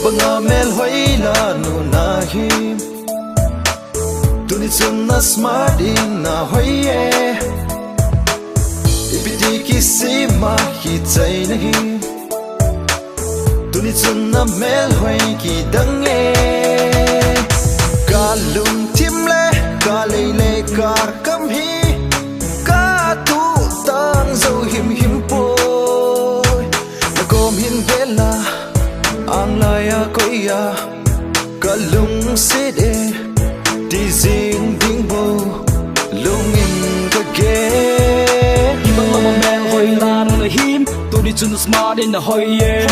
Hibang Melhoi la nu na him Tuni chun na smart in na hoye Ipiti kisi ma hi chai na hi Tuni chun na Melhoi ki dang e Ka lung tim le ka lei le ka kam hi Ka tu tang zo him him poi Na kom hin vela ang laya koya Ka lung se de Di zing ding bo Lung in ka ge Hibang Melhoi la nu na him Tuni chun na smart in na hoye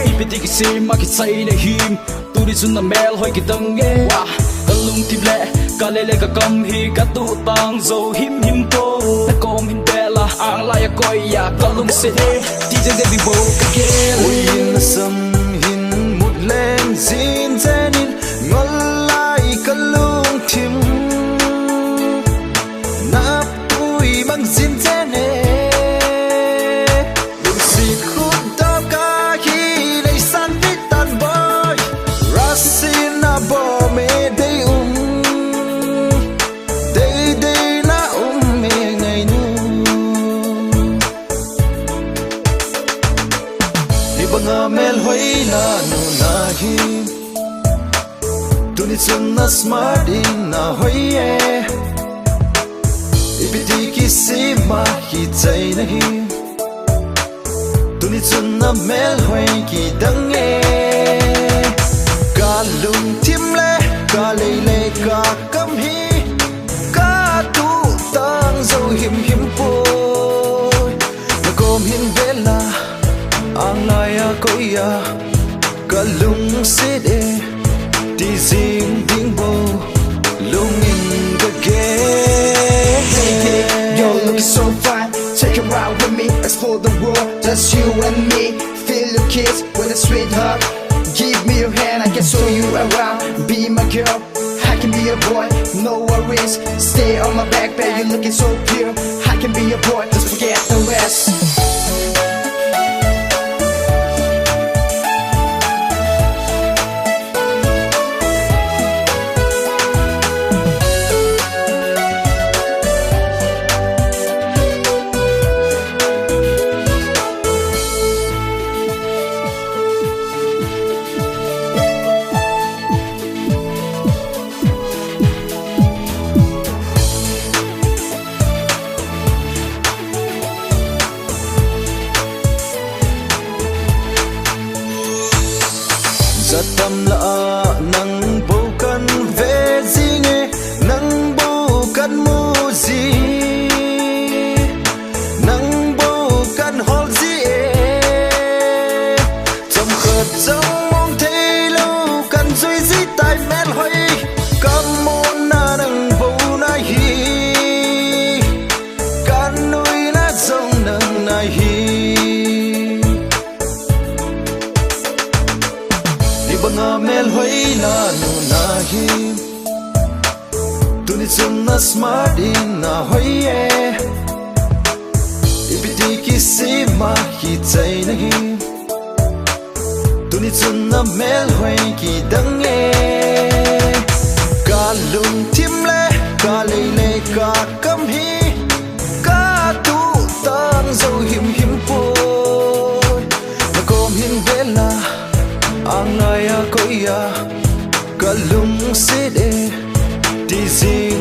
Ipiti kisi ma ki chai na him Tuni chun na Melhoi ki dang e Ka lung tim le ka lei le ka kam hi Ka tu tang zo him him po Na kom hin bela ang laya koya Ka lung se de Di zing ding bo ka ge Uyin na sam hin mut len zin zenin Ngol lai ka lung tim Nap tui mang zin zene Lung si khut dao ka hi Lei san tit tan boy Rasin na bo me day Day day na me ngay nu Hibang Melhoi la nu na him Tuni chun na smart in na hoye Ipiti kisi ma hi chai na hi Tuni chun na Melhoi ki dang e Ka lung tim le ka lei le ka kam hi Ka tu tang zo him him poi Na kom hin vela ang laya koya Ka lung se de Di zing ding bo Lung in ka ge You're looking so fine, take a ride with me. Explore the world, just you and me. Feel your kiss with a sweet hug. Give me your hand, I can show you around. Be my girl, I can be your boy. No worries, stay on my back, babe. You're looking so pure. I can be your boy, just forget the rest. Zatam la nang bukan vezinge nang bukan muzi nang bukan holzi trong khật trong mong thấy lâu kan duy di tai Melhoi kam mon na nang bu na hi kan nuôi na dòng nang na hi Hibang Melhoi la nu na him Tuni chun na smart in na hoye Ipiti kisi ma hi chai na him Tuni chun na Melhoi ki dang e Ka lung tim le ka lei le ka kam hi Ka tu tang zo him him poi Na kom hin vela ang laya koya Ka lung se de Di zing